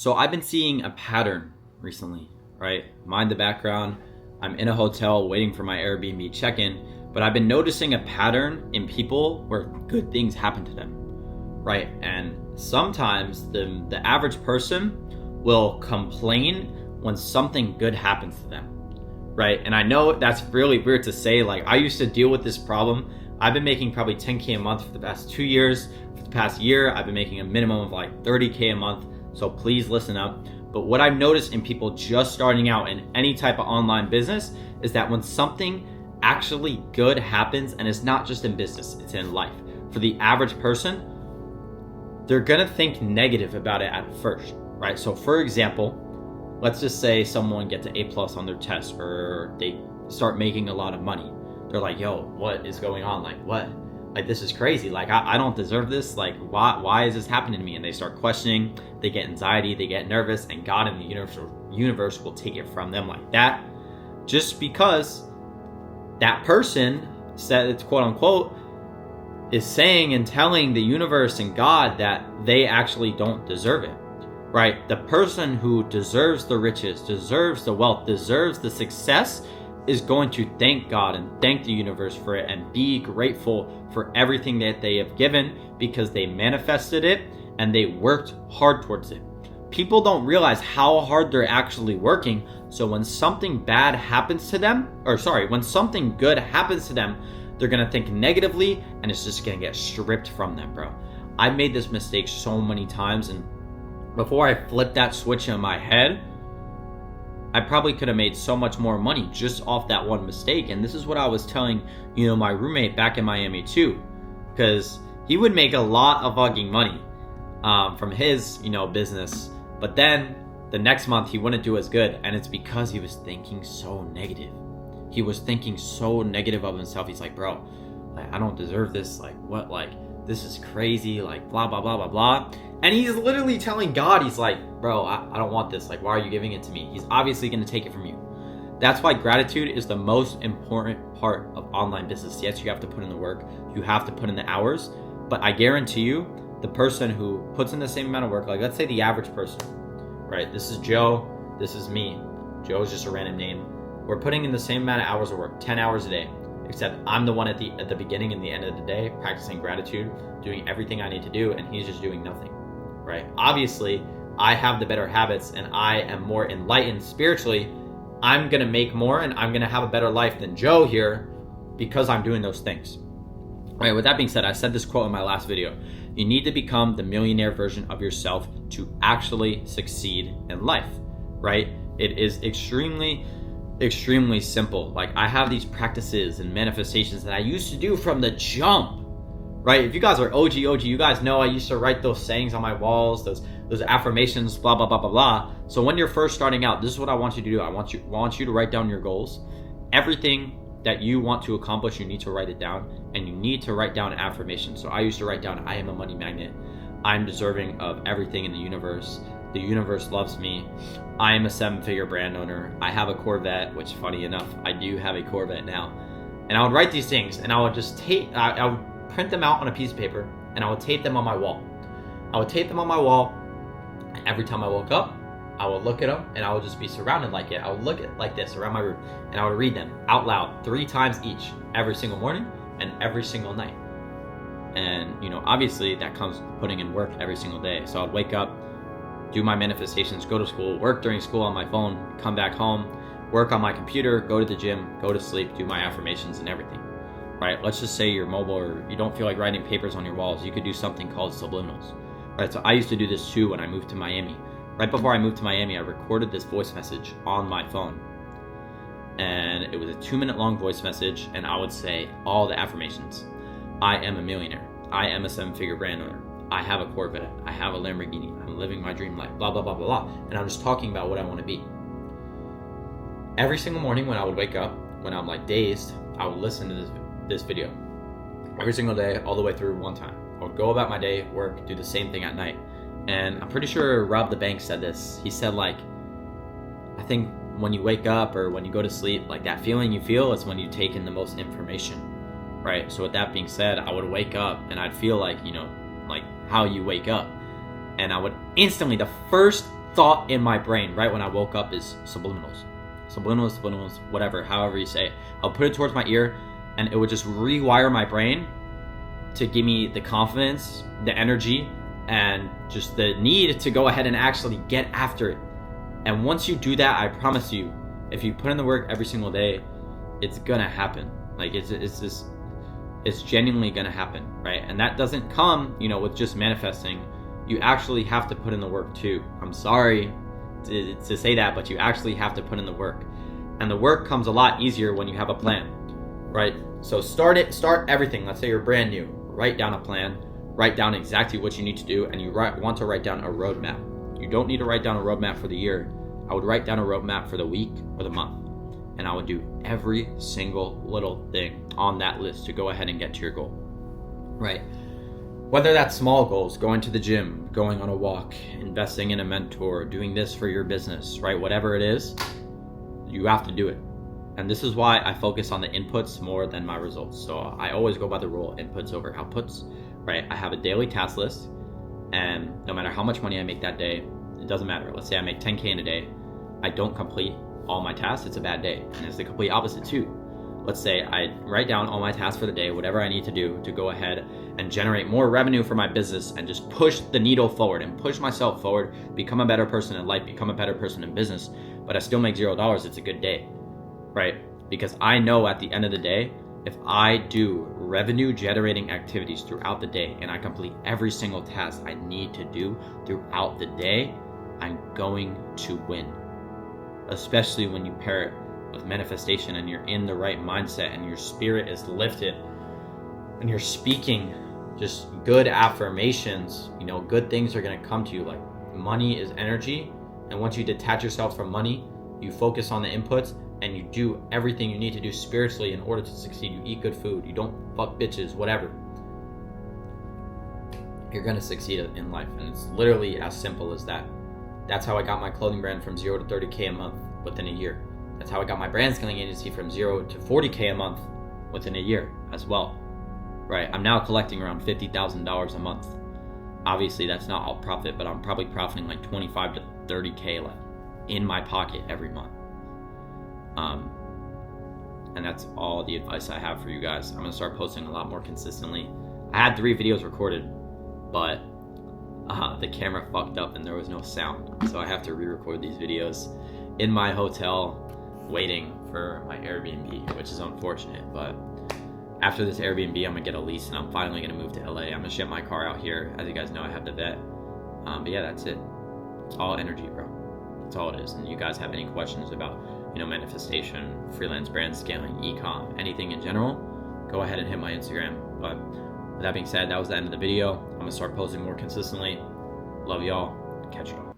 So I've been seeing a pattern recently, right? Mind the background. I'm in a hotel waiting for my Airbnb check-in, but I've been noticing a pattern in people where good things happen to them, right? And sometimes the average person will complain when something good happens to them, right? And I know that's really weird to say. Like, I used to deal with this problem. I've been making probably 10K a month for the past 2 years. For the past year, I've been making a minimum of like 30K a month. So please listen up. But what I've noticed in people just starting out in any type of online business is that when something actually good happens, and it's not just in business, it's in life. For the average person, they're gonna think negative about it at first, right? So for example, let's just say someone gets an A+ on their test, or they start making a lot of money. They're like, yo, what is going on? Like, what? Like, this is crazy. Like, I don't deserve this. Like, why is this happening to me? And they start questioning, they get anxiety, they get nervous, and God in the universe will take it from them like that. Just because that person said, it's quote unquote, is saying and telling the universe and God that they actually don't deserve it, right? The person who deserves the riches, deserves the wealth, deserves the success is going to thank God and thank the universe for it and be grateful for everything that they have given, because they manifested it and they worked hard towards it. People don't realize how hard they're actually working. So when something bad happens to them, when something good happens to them, they're gonna think negatively and it's just gonna get stripped from them, bro. I've made this mistake so many times, and before I flipped that switch in my head, I probably could have made so much more money just off that one mistake. And this is what I was telling, my roommate back in Miami too, because he would make a lot of fucking money from his, business. But then the next month he wouldn't do as good. And it's because he was thinking so negative. He was thinking so negative of himself. He's like, bro, like, I don't deserve this. Like, what? Like, this is crazy. Like, blah, blah, blah, blah, blah. And he's literally telling God, he's like, bro, I don't want this. Like, why are you giving it to me? He's obviously going to take it from you. That's why gratitude is the most important part of online business. Yes, you have to put in the work. You have to put in the hours. But I guarantee you, the person who puts in the same amount of work, like let's say the average person, right? This is Joe. This is me. Joe is just a random name. We're putting in the same amount of hours of work, 10 hours a day. Except I'm the one at the beginning and the end of the day, practicing gratitude, doing everything I need to do, and he's just doing nothing, right? Obviously, I have the better habits and I am more enlightened spiritually. I'm gonna make more and I'm gonna have a better life than Joe here because I'm doing those things. All right, with that being said, I said this quote in my last video. You need to become the millionaire version of yourself to actually succeed in life, right? It is extremely simple. Like, I have these practices and manifestations that I used to do from the jump, right? If you guys are OG, you guys know I used to write those sayings on my walls, those affirmations, blah, blah, blah, blah, blah. So when you're first starting out, this is what I want you to do. I want you to write down your goals. Everything that you want to accomplish, you need to write it down, and you need to write down an affirmation. So I used to write down, I am a money magnet. I'm deserving of everything in the universe. The universe loves me. I am a 7-figure brand owner. I have a Corvette, which, funny enough, I do have a Corvette now. And I would write these things, and I would just I would print them out on a piece of paper, and I would tape them on my wall. And every time I woke up, I would look at them, and I would just be surrounded like it. I would look at like this around my room, and I would read them out loud 3 times each, every single morning and every single night. And, obviously that comes putting in work every single day. So I'd wake up, do my manifestations, go to school, work during school on my phone, come back home, work on my computer, go to the gym, go to sleep, do my affirmations and everything, right? Let's just say you're mobile or you don't feel like writing papers on your walls. You could do something called subliminals, right? So I used to do this too when I moved to Miami. Right before I moved to Miami, I recorded this voice message on my phone. And it was a 2-minute long voice message, and I would say all the affirmations. I am a millionaire. I am a 7-figure brand owner. I have a Corvette. I have a Lamborghini. I'm living my dream life. Blah, blah, blah, blah, blah. And I'm just talking about what I want to be. Every single morning when I would wake up, when I'm like dazed, I would listen to this video. Every single day, all the way through one time. I would go about my day, work, do the same thing at night. And I'm pretty sure Rob the Bank said this. He said, like, I think when you wake up or when you go to sleep, like that feeling you feel is when you take in the most information, right? So with that being said, I would wake up and I'd feel like, like how you wake up. And I would instantly, the first thought in my brain right when I woke up is subliminals. Subliminals, whatever, however you say it. I'll put it towards my ear and it would just rewire my brain to give me the confidence, the energy, and just the need to go ahead and actually get after it. And once you do that, I promise you, if you put in the work every single day, it's gonna happen. Like it's genuinely gonna happen, right? And that doesn't come, with just manifesting. You actually have to put in the work too. I'm sorry to say that, but you actually have to put in the work. And the work comes a lot easier when you have a plan, right? So start everything. Let's say you're brand new. Write down a plan, write down exactly what you need to do, and you want to write down a roadmap. You don't need to write down a roadmap for the year. I would write down a roadmap for the week or the month, and I would do every single little thing on that list to go ahead and get to your goal, right? Whether that's small goals, going to the gym, going on a walk, investing in a mentor, doing this for your business, right? Whatever it is, you have to do it. And this is why I focus on the inputs more than my results. So I always go by the rule, inputs over outputs, right? I have a daily task list, and no matter how much money I make that day, it doesn't matter. Let's say I make 10K in a day, I don't complete all my tasks, it's a bad day. And it's the complete opposite too. Let's say I write down all my tasks for the day, whatever I need to do to go ahead and generate more revenue for my business and just push the needle forward and push myself forward, become a better person in life, become a better person in business, but I still make $0, it's a good day, right? Because I know at the end of the day, if I do revenue generating activities throughout the day and I complete every single task I need to do throughout the day, I'm going to win. Especially when you pair it with manifestation and you're in the right mindset and your spirit is lifted and you're speaking just good affirmations, good things are going to come to you. Like, money is energy, and once you detach yourself from money, you focus on the inputs and you do everything you need to do spiritually in order to succeed. You eat good food, you don't fuck bitches, whatever, you're going to succeed in life. And it's literally as simple as that. That's how I got my clothing brand from 0 to 30K a month within a year. That's how I got my brand scaling agency from 0 to 40K a month within a year as well, right? I'm now collecting around $50,000 a month. Obviously that's not all profit, but I'm probably profiting like 25 to 30K like in my pocket every month. And that's all the advice I have for you guys. I'm gonna start posting a lot more consistently. I had 3 videos recorded, but the camera fucked up and there was no sound. So I have to re-record these videos in my hotel waiting for my Airbnb, which is unfortunate. But after this Airbnb, I'm gonna get a lease and I'm finally gonna move to LA. I'm gonna ship my car out here. As you guys know, I have the vet. But yeah, that's it. It's all energy, bro. That's all it is. And you guys have any questions about, manifestation, freelance brand scaling, e-com, anything in general, go ahead and hit my Instagram. But with that being said, that was the end of the video. I'm gonna start posting more consistently. Love y'all. Catch y'all.